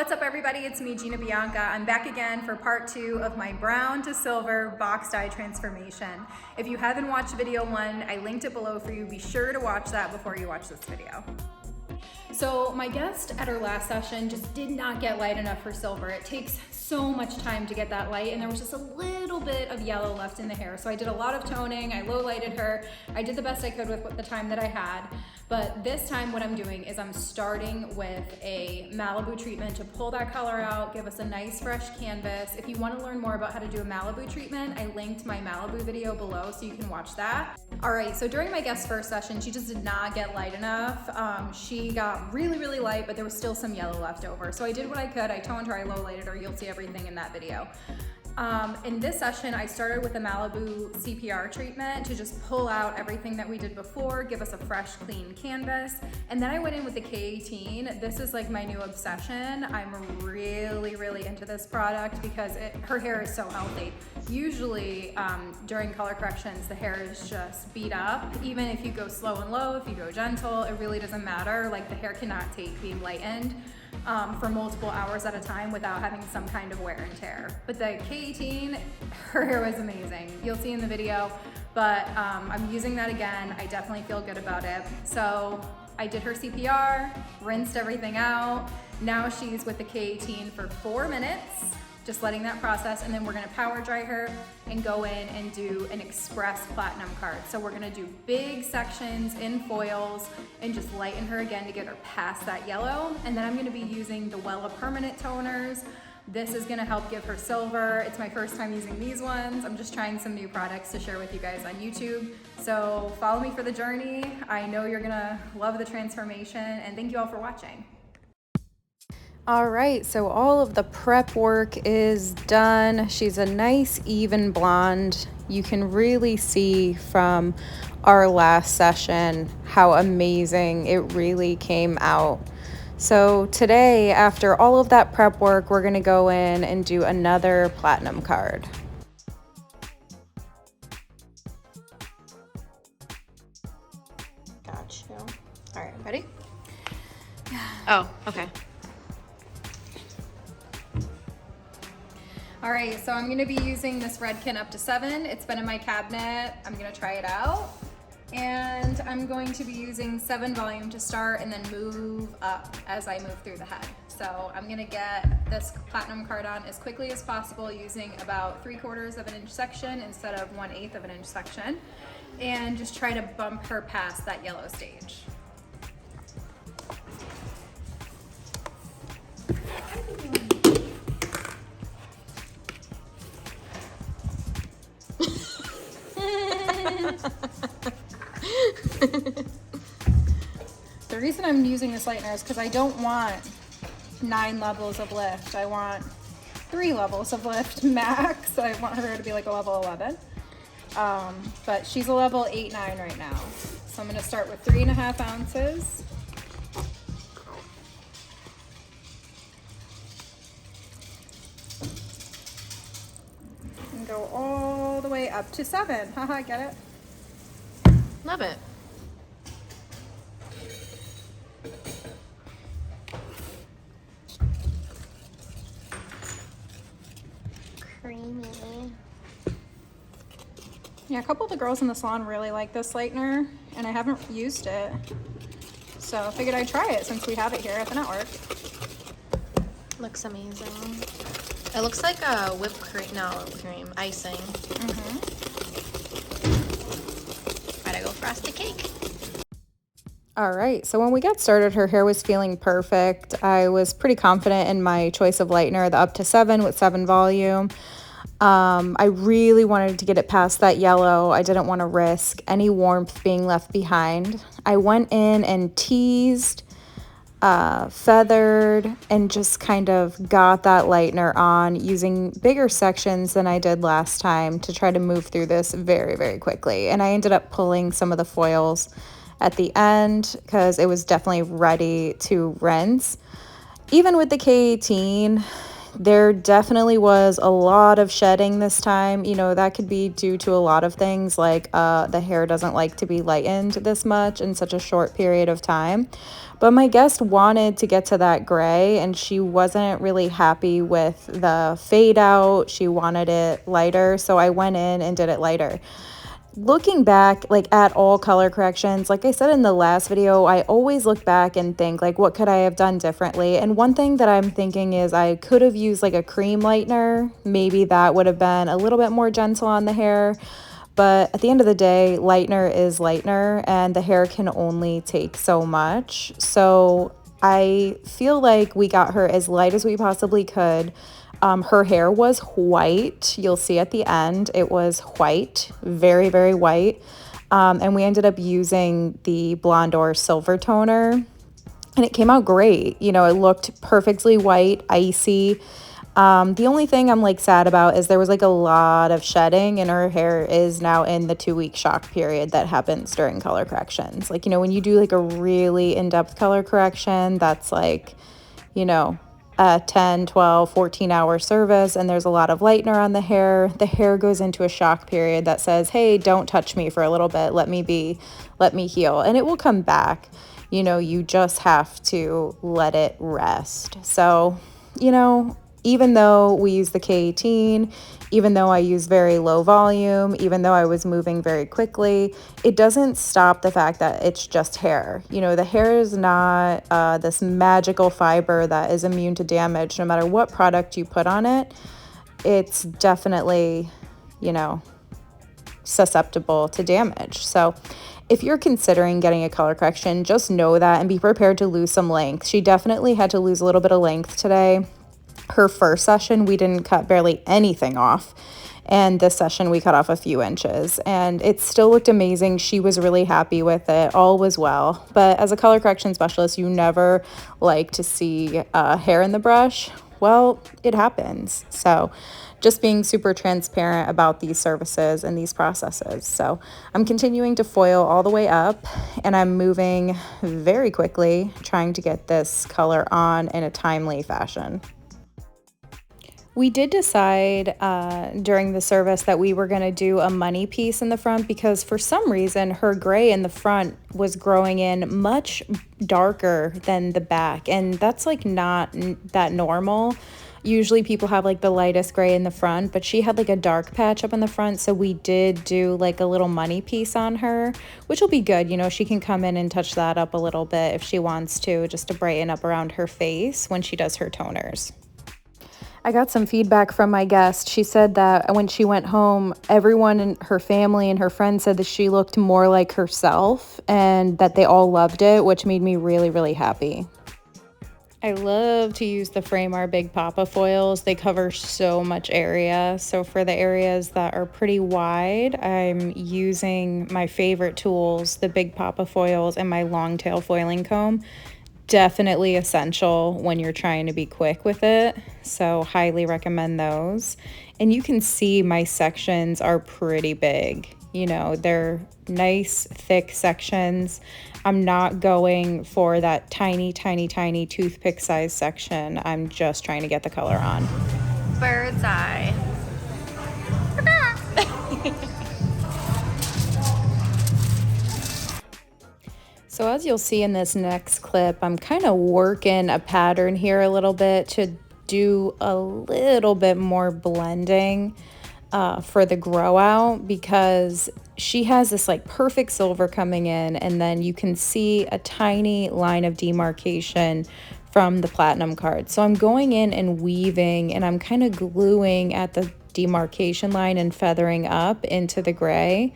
What's up everybody, it's me Gina Bianca. I'm back again for part 2 of my brown to silver box dye transformation. If you haven't watched video 1, I linked it below for you. Be sure to watch that before you watch this video. So my guest at her last session just did not get light enough for silver. It takes so much time to get that light, and there was just a little bit of yellow left in the hair. So I did a lot of toning, I low lighted her. I did the best I could with the time that I had. But this time what I'm doing is I'm starting with a Malibu treatment to pull that color out, give us a nice fresh canvas. If you want to learn more about how to do a Malibu treatment, I linked my Malibu video below so you can watch that. All right, so during my guest's first session, she just did not get light enough. She got really light, but there was still some yellow left over. So I did what I could. I toned her, I low lighted her. You'll see everything in that video. In this session, I started with a Malibu CPR treatment to just pull out everything that we did before, give us a fresh, clean canvas. And then I went in with the K18. This is like my new obsession. I'm really into this product because her hair is so healthy. Usually during color corrections, the hair is just beat up. Even if you go slow and low, if you go gentle, it really doesn't matter. Like the hair cannot take being lightened for multiple hours at a time without having some kind of wear and tear. But the K18, her hair was amazing. You'll see in the video, but I'm using that again. I definitely feel good about it. So I did her CPR, rinsed everything out. Now she's with the K18 for 4 minutes, just letting that process, and then we're gonna power dry her and go in and do an express platinum card. So we're gonna do big sections in foils and just lighten her again to get her past that yellow. And then I'm gonna be using the Wella permanent toners. This is gonna help give her silver. It's my first time using these ones. I'm just trying some new products to share with you guys on YouTube. So follow me for the journey. I know you're gonna love the transformation, and thank you all for watching. All right, so all of the prep work is done. She's a nice even blonde. You can really see from our last session how amazing it really came out. So today, after all of that prep work, we're gonna go in and do another platinum card. Got you. All right, ready? Oh, okay. All right, so I'm gonna be using this Redken up to 7. It's been in my cabinet. I'm gonna try it out. And I'm going to be using 7 volume to start and then move up as I move through the head. So I'm gonna get this platinum card on as quickly as possible using about 3/4 of an inch section instead of 1/8 of an inch section. And just try to bump her past that yellow stage. The reason I'm using this lightener is because I don't want 9 levels of lift. I want 3 levels of lift max. I want her to be like a level 11. But she's a level 8-9 right now. So I'm going to start with 3.5 ounces. And go all the way up to 7. Haha, get it? Love it. Creamy. Yeah, a couple of the girls in the salon really like this lightener, and I haven't used it. So I figured I'd try it since we have it here at the network. Looks amazing. It looks like a whipped cream, no, whipped cream, icing. Gotta go frosted cake. All right, so when we got started, her hair was feeling perfect. I was pretty confident in my choice of lightener, the up to 7 with 7 volume. I really wanted to get it past that yellow. I didn't want to risk any warmth being left behind. I went in and teased, feathered, and just kind of got that lightener on using bigger sections than I did last time to try to move through this very quickly. And I ended up pulling some of the foils at the end because it was definitely ready to rinse. Even with the K18, There definitely was a lot of shedding this time. You know, that could be due to a lot of things, like the hair doesn't like to be lightened this much in such a short period of time. But my guest wanted to get to that gray, and she wasn't really happy with the fade out. She wanted it lighter, so I went in and did it lighter. Looking back, like, at all color corrections, like I said in the last video, I always look back and think, like, what could I have done differently? And one thing that I'm thinking is I could have used like a cream lightener. Maybe that would have been a little bit more gentle on the hair. But at the end of the day, lightener is lightener, and the hair can only take so much. So I feel like we got her as light as we possibly could. Her hair was white. You'll see at the end, it was white, very, very white. And we ended up using the Blonde or Silver toner, and it came out great. You know, it looked perfectly white, icy. The only thing I'm like sad about is there was like a lot of shedding, and her hair is now in the 2-week shock period that happens during color corrections. Like, you know, when you do like a really in-depth color correction, that's like, you know, a 10, 12, 14-hour service, and there's a lot of lightener on the hair goes into a shock period that says, hey, don't touch me for a little bit, let me be, let me heal, and it will come back. You know, you just have to let it rest. So, you know, even though we use the K18, even though I use very low volume, even though I was moving very quickly, it doesn't stop the fact that it's just hair. You know, the hair is not this magical fiber that is immune to damage. No matter what product you put on it, it's definitely, you know, susceptible to damage. So if you're considering getting a color correction, just know that and be prepared to lose some length. She definitely had to lose a little bit of length today. Her first session, we didn't cut barely anything off. And this session, we cut off a few inches. And it still looked amazing. She was really happy with it. All was well. But as a color correction specialist, you never like to see hair in the brush. Well, it happens. So just being super transparent about these services and these processes. So I'm continuing to foil all the way up, and I'm moving very quickly, trying to get this color on in a timely fashion. We did decide during the service that we were going to do a money piece in the front, because for some reason her gray in the front was growing in much darker than the back, and that's like not that normal. Usually people have like the lightest gray in the front, but she had like a dark patch up in the front, so we did do like a little money piece on her, which will be good. You know, she can come in and touch that up a little bit if she wants to, just to brighten up around her face when she does her toners. I got some feedback from my guest. She said that when she went home, everyone in her family and her friends said that she looked more like herself, and that they all loved it, which made me really, really happy. I love to use the Framar Big Papa foils. They cover so much area. So for the areas that are pretty wide, I'm using my favorite tools, the Big Papa foils and my long tail foiling comb. Definitely essential when you're trying to be quick with it, so highly recommend those. And you can see my sections are pretty big. You know, they're nice thick sections. I'm not going for that tiny toothpick size section. I'm just trying to get the color on. Bird's eye. So as you'll see in this next clip, I'm kind of working a pattern here a little bit to do a little bit more blending for the grow out, because she has this like perfect silver coming in, and then you can see a tiny line of demarcation from the platinum card. So I'm going in and weaving, and I'm kind of gluing at the demarcation line and feathering up into the gray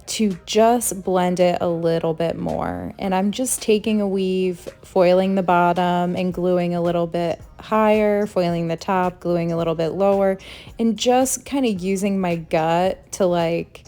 to just blend it a little bit more. And I'm just taking a weave, foiling the bottom and gluing a little bit higher, foiling the top, gluing a little bit lower, and just kind of using my gut to like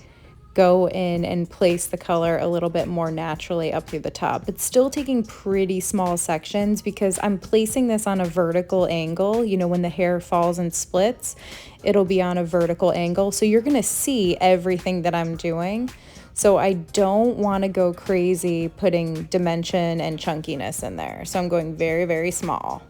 go in and place the color a little bit more naturally up through the top, but still taking pretty small sections because I'm placing this on a vertical angle. You know, when the hair falls and splits, it'll be on a vertical angle. So you're gonna see everything that I'm doing. So I don't want to go crazy putting dimension and chunkiness in there. So I'm going very, very small.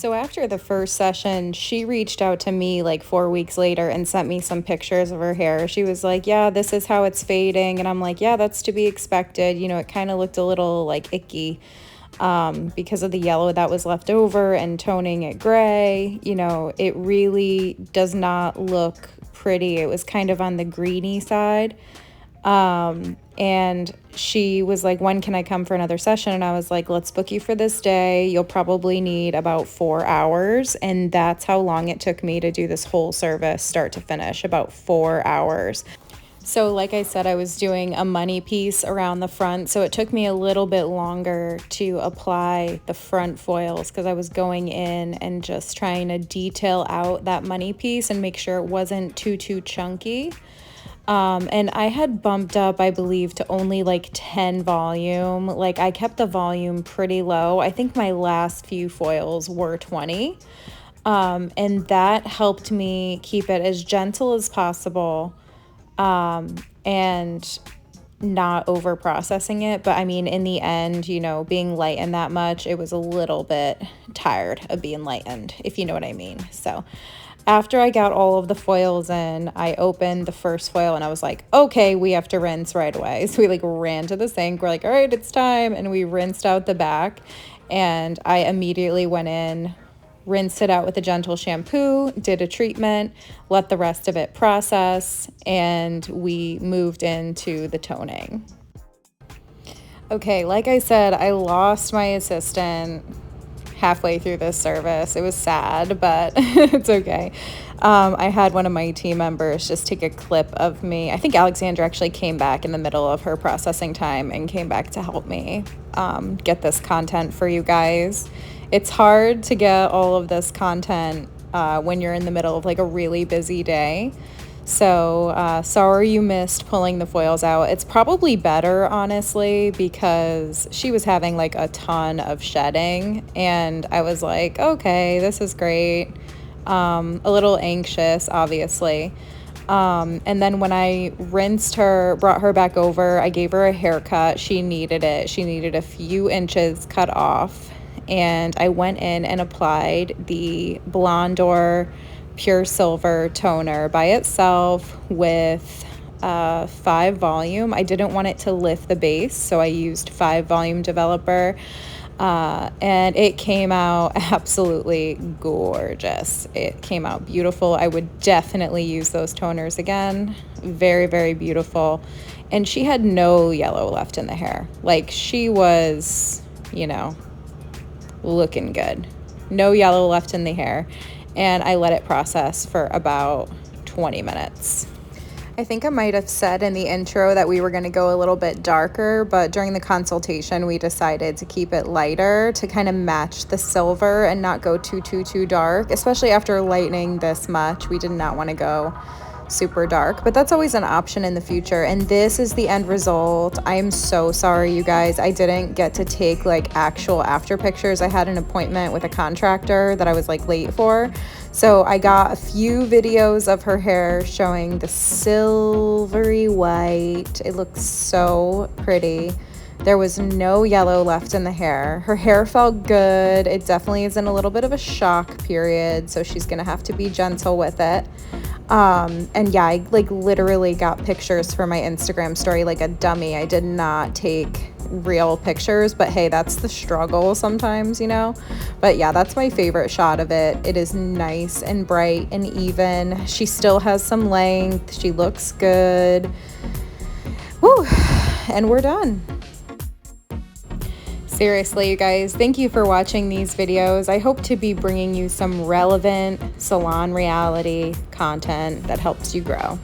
So after the first session, she reached out to me like 4 weeks later and sent me some pictures of her hair. She was like, yeah, this is how it's fading. And I'm like, yeah, that's to be expected. You know, it kind of looked a little like icky because of the yellow that was left over and toning it gray. You know, it really does not look pretty. It was kind of on the greeny side. And she was like, when can I come for another session? And I was like, let's book you for this day. You'll probably need about 4 hours. And that's how long it took me to do this whole service, start to finish, about 4 hours. So like I said, I was doing a money piece around the front. So it took me a little bit longer to apply the front foils because I was going in and just trying to detail out that money piece and make sure it wasn't too chunky. And I had bumped up, I believe, to only like 10 volume. Like I kept the volume pretty low. I think my last few foils were 20. And that helped me keep it as gentle as possible, and not over processing it. But I mean, in the end, you know, being lightened that much, it was a little bit tired of being lightened, if you know what I mean. So after I got all of the foils in, I opened the first foil and I was like, okay, we have to rinse right away. So we like ran to the sink. We're like, all right, it's time. And we rinsed out the back, and I immediately went in, rinsed it out with a gentle shampoo, did a treatment, let the rest of it process, and we moved into the toning. Okay, like I said, I lost my assistant halfway through this service. It was sad, but it's okay. I had one of my team members just take a clip of me. I think Alexandra actually came back in the middle of her processing time and came back to help me get this content for you guys. It's hard to get all of this content when you're in the middle of like a really busy day. So sorry you missed pulling the foils out. It's probably better, honestly, because she was having like a ton of shedding, and I was like, okay, this is great. A little anxious, obviously. And then when I rinsed her, brought her back over, I gave her a haircut. She needed it. She needed a few inches cut off. And I went in and applied the Blondor Pure Silver toner by itself with 5 volume. I didn't want it to lift the base, so I used 5 volume developer, and it came out absolutely gorgeous. It came out beautiful. I would definitely use those toners again. Very, very beautiful. And she had no yellow left in the hair. Like, she was, you know, looking good. No yellow left in the hair. And I let it process for about 20 minutes. I think I might have said in the intro that we were going to go a little bit darker, but during the consultation we decided to keep it lighter to kind of match the silver and not go too dark, especially after lightening this much. We did not want to go super dark, but that's always an option in the future. And this is the end result. I am so sorry, you guys. I didn't get to take like actual after pictures. I had an appointment with a contractor that I was like late for, so I got a few videos of her hair showing the silvery white. It looks so pretty. There was no yellow left in the hair. Her hair felt good. It definitely is in a little bit of a shock period, so she's gonna have to be gentle with it. And yeah, I like literally got pictures for my Instagram story like a dummy. I did not take real pictures, but hey, that's the struggle sometimes, you know. But yeah, that's my favorite shot of it. It is nice and bright and even. She still has some length. She looks good. Woo! And we're done. Seriously, you guys, thank you for watching these videos. I hope to be bringing you some relevant salon reality content that helps you grow.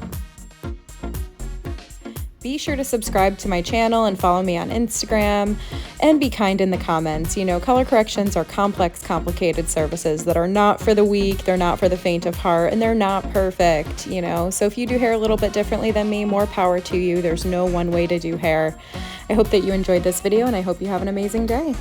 Be sure to subscribe to my channel and follow me on Instagram, and be kind in the comments. You know, color corrections are complex, complicated services that are not for the weak, they're not for the faint of heart, and they're not perfect, you know. So if you do hair a little bit differently than me, more power to you. There's no one way to do hair. I hope that you enjoyed this video, and I hope you have an amazing day.